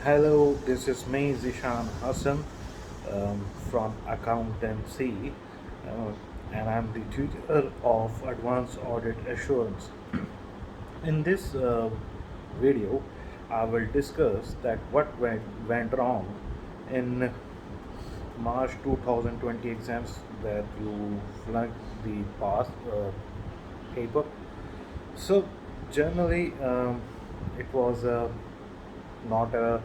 Hello, this is me, Zishan Hassan from Accountancy, uh, and I'm the tutor of Advanced Audit Assurance. In this video, I will discuss that went wrong in March 2020 exams that you flunked the past paper. So generally, it was not a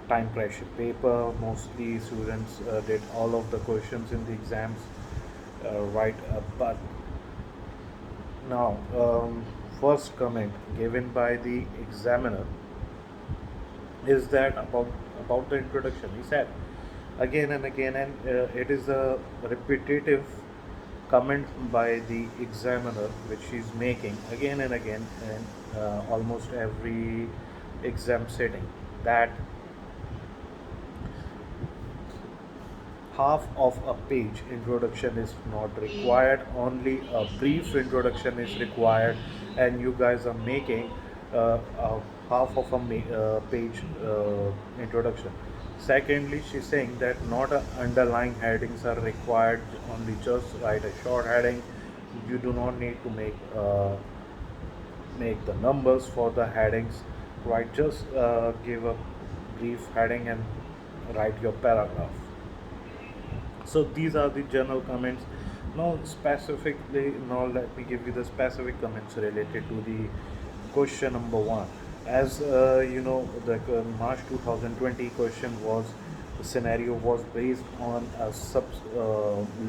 time pressure paper. Mostly students did all of the questions in the exams right. But now, first comment given by the examiner is that about the introduction. He said again and again, and it is a repetitive comment by the examiner which she's making again and again in almost every exam setting, that half of a page introduction is not required, only a brief introduction is required, and you guys are making a half of a page introduction. Secondly, she's saying that not a underlying headings are required, only just write a short heading. You do not need to make the numbers for the headings, right? Just give a brief heading and write your paragraph. So these are the general comments. Now let me give you the specific comments related to the question number one. As you know, the March 2020 question was, the scenario was based on a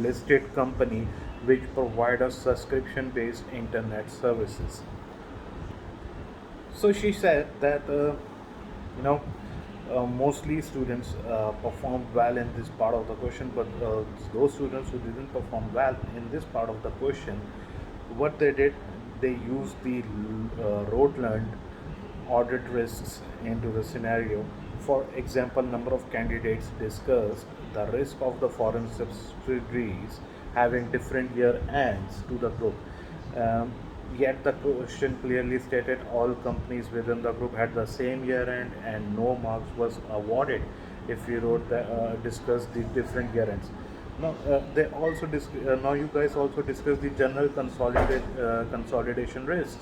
listed company which provide a subscription based internet services. So she said that you know mostly students performed well in this part of the question, but those students who didn't perform well in this part of the question, what they did, they used the rote learned audit risks into the scenario. For example, number of candidates discussed the risk of the foreign subsidiaries having different year ends to the group. Um, Yet the question clearly stated all companies within the group had the same year end and no marks was awarded if you discuss the different year ends. Now they also now you guys also discuss the general consolidation risks.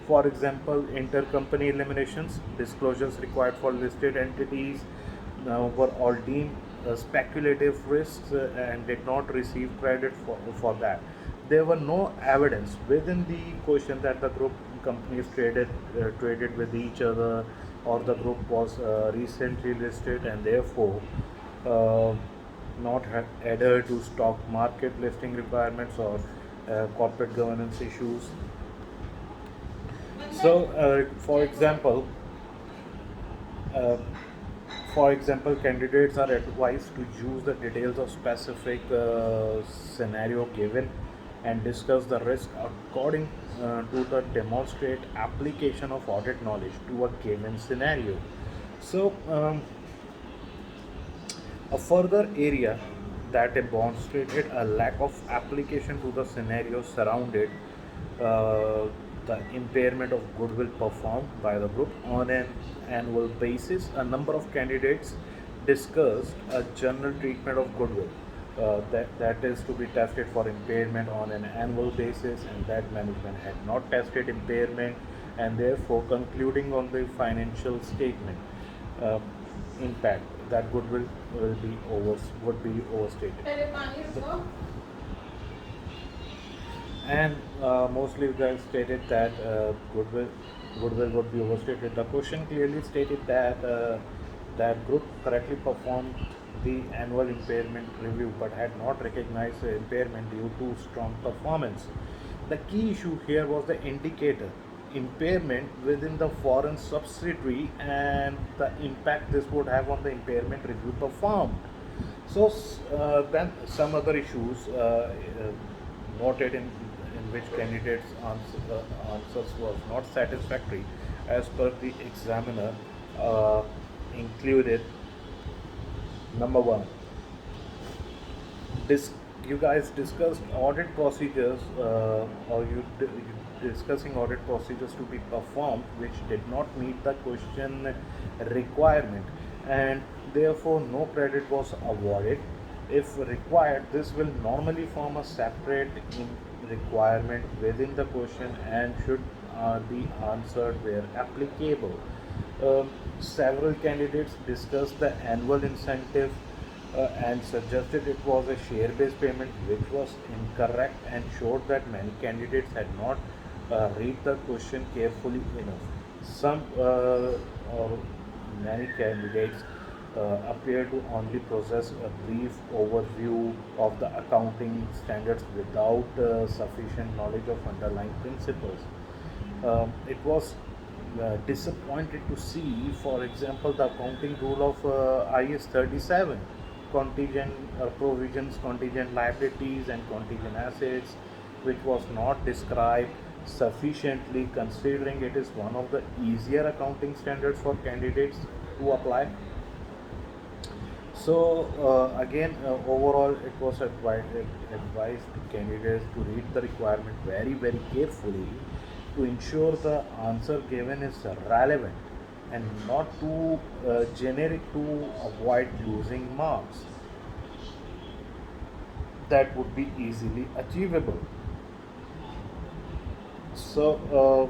For example, intercompany eliminations, disclosures required for listed entities were all deemed speculative risks and did not receive credit for that. There were no evidence within the question that the group companies traded with each other, or the group was recently listed and therefore uh, not adhered to stock market listing requirements or corporate governance issues. So, uh, for example, candidates are advised to use the details of specific scenario given and discuss the risk according to the demonstrate application of audit knowledge to a given scenario. So, a further area that demonstrated a lack of application to the scenario surrounded uh, the impairment of goodwill performed by the group on an annual basis. A number of candidates discussed a general treatment of goodwill that is to be tested for impairment on an annual basis, and that management had not tested impairment, and therefore concluding on the financial statement uh, impact that goodwill would be overstated. And mostly you guys stated that goodwill would be overstated. The question clearly stated that that group correctly performed the annual impairment review but had not recognized the impairment due to strong performance. The key issue here was the indicator impairment within the foreign subsidiary and the impact this would have on the impairment review performed. So then some other issues noted in which candidates' answers was not satisfactory as per the examiner included. Number one, dis- you guys discussed audit procedures, or you discussing audit procedures to be performed which did not meet the question requirement, and therefore no credit was awarded. If required, this will normally form a separate requirement within the question and should be answered where applicable. Several candidates discussed the annual incentive and suggested it was a share based payment, which was incorrect and showed that many candidates had not read the question carefully enough. Some or many candidates appear to only possess a brief overview of the accounting standards without sufficient knowledge of underlying principles. It was disappointed to see, for example, the accounting rule of IS 37, contingent provisions, contingent liabilities, and contingent assets, which was not described sufficiently, considering it is one of the easier accounting standards for candidates to apply. So again, overall, it was advised to candidates to read the requirement very carefully to ensure the answer given is relevant and not too generic to avoid losing marks that would be easily achievable. So,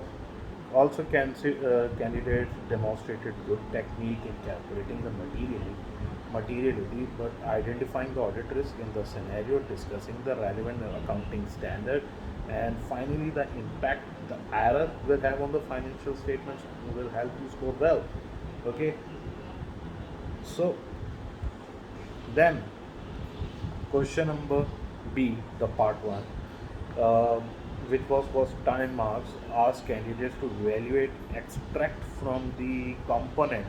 also candidates demonstrated good technique in calculating the materiality, but identifying the audit risk in the scenario, discussing the relevant accounting standard, and finally the impact the error will have on the financial statements will help you score well. Okay, so then question number B, the part one, which was 10 marks, asked candidates to evaluate, extract from the component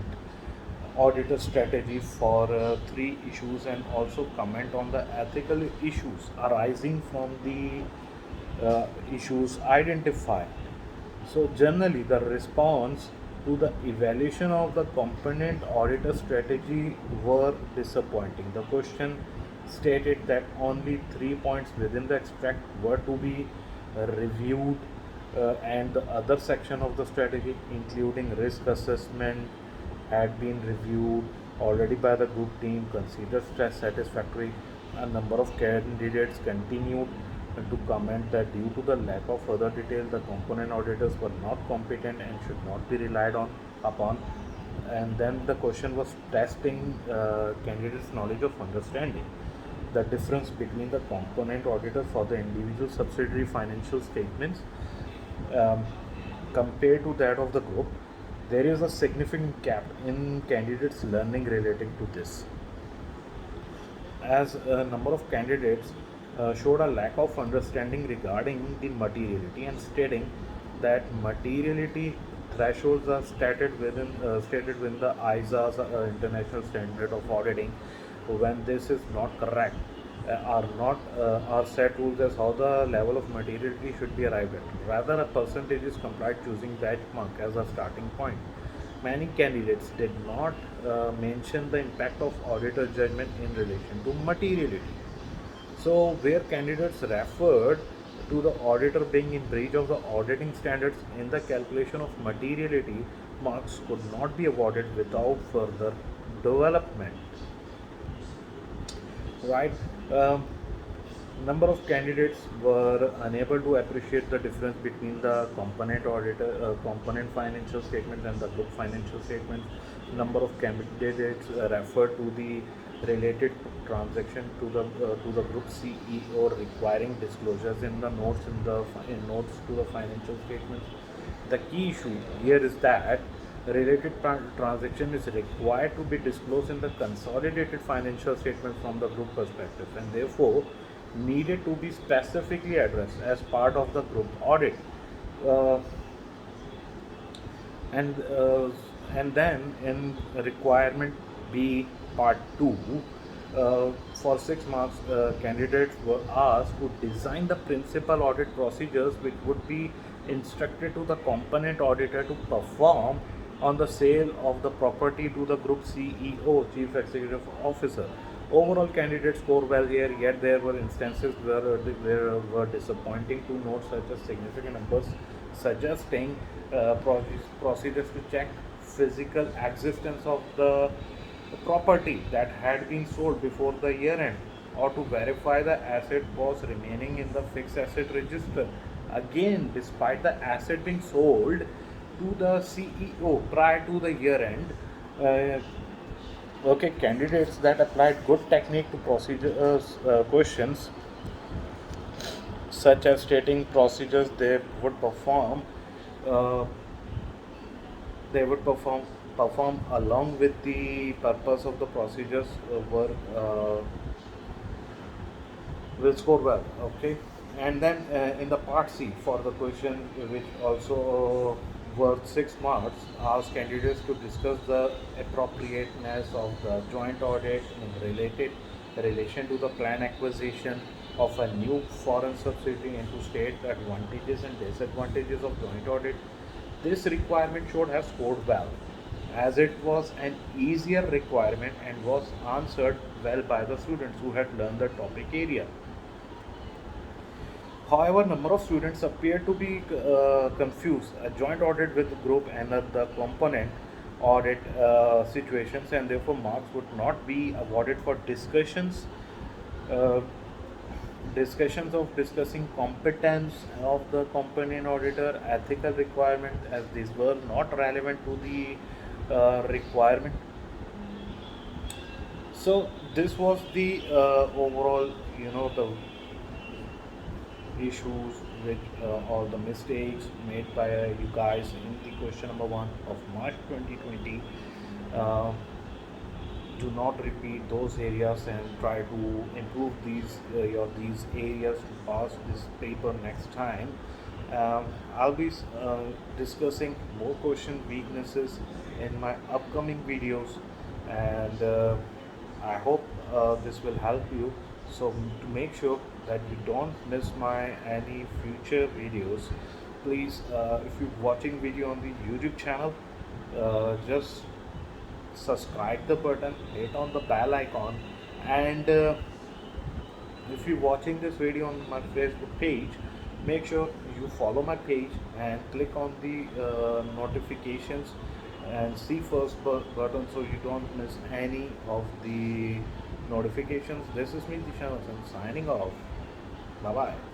auditor strategy for three issues and also comment on the ethical issues arising from the issues identified. So generally the response to the evaluation of the component auditor strategy were disappointing. The question stated that only 3 points within the extract were to be reviewed, and the other section of the strategy, including risk assessment, had been reviewed already by the group team, considered satisfactory. A number of candidates continued to comment that due to the lack of further detail, the component auditors were not competent and should not be relied on upon. And then the question was testing candidates' knowledge of understanding the difference between the component auditor for the individual subsidiary financial statements um, compared to that of the group. There is a significant gap in candidates' learning relating to this, as a number of candidates showed a lack of understanding regarding the materiality and stating that materiality thresholds are stated within the ISA's international standard of auditing, when this is not correct. Are set rules as how the level of materiality should be arrived at. Rather, a percentage is complied choosing benchmark as a starting point. Many candidates did not mention the impact of auditor judgment in relation to materiality. So, where candidates referred to the auditor being in breach of the auditing standards in the calculation of materiality, marks could not be awarded without further development. Right? Um, Number of candidates were unable to appreciate the difference between the component financial statements and the group financial statements. Number of candidates referred to the related transaction to the group CEO requiring disclosures in the notes in notes to the financial statements. The key issue here is that related transaction is required to be disclosed in the consolidated financial statements from the group perspective, and therefore needed to be specifically addressed as part of the group audit. Uh, and uh, and then in requirement B part 2, for 6 marks, candidates were asked to design the principal audit procedures which would be instructed to the component auditor to perform on the sale of the property to the group CEO, chief executive officer. Overall, candidates score well here, yet there were instances where were disappointing to note, such as significant numbers suggesting procedures to check physical existence of the property that had been sold before the year end, or to verify the asset was remaining in the fixed asset register. Again, despite the asset being sold to the CEO prior to the year end, uh, okay, candidates that applied good technique to procedures questions, such as stating procedures would perform, uh, they would perform along with the purpose of the procedures work, will score well. Okay, and then in the part C for the question, which also worth 6 marks, ask candidates to discuss the appropriateness of the joint audit in related relation to the plan acquisition of a new foreign subsidiary, and to state the advantages and disadvantages of joint audit. This requirement should have scored well, as it was an easier requirement and was answered well by the students who had learned the topic area. However, number of students appear to be confused a joint audit with group and the component audit situations, and therefore marks would not be awarded for uh, discussions of discussing competence of the component auditor, ethical requirement, as these were not relevant to the requirement. So this was the overall, the issues which or the mistakes made by you guys in the question number 1 of March 2020. uh, do not repeat those areas and try to improve these areas to pass this paper next time. I'll be discussing more question weaknesses in my upcoming videos, and I hope this will help you. So to make sure that you don't miss my any future videos, please, if you're watching video on the YouTube channel, just subscribe the button, hit on the bell icon, and if you're watching this video on my Facebook page, make sure you follow my page and click on the notifications and see first button, so you don't miss any of the notifications. This is me, Dishan Hasan, signing off. Bye bye.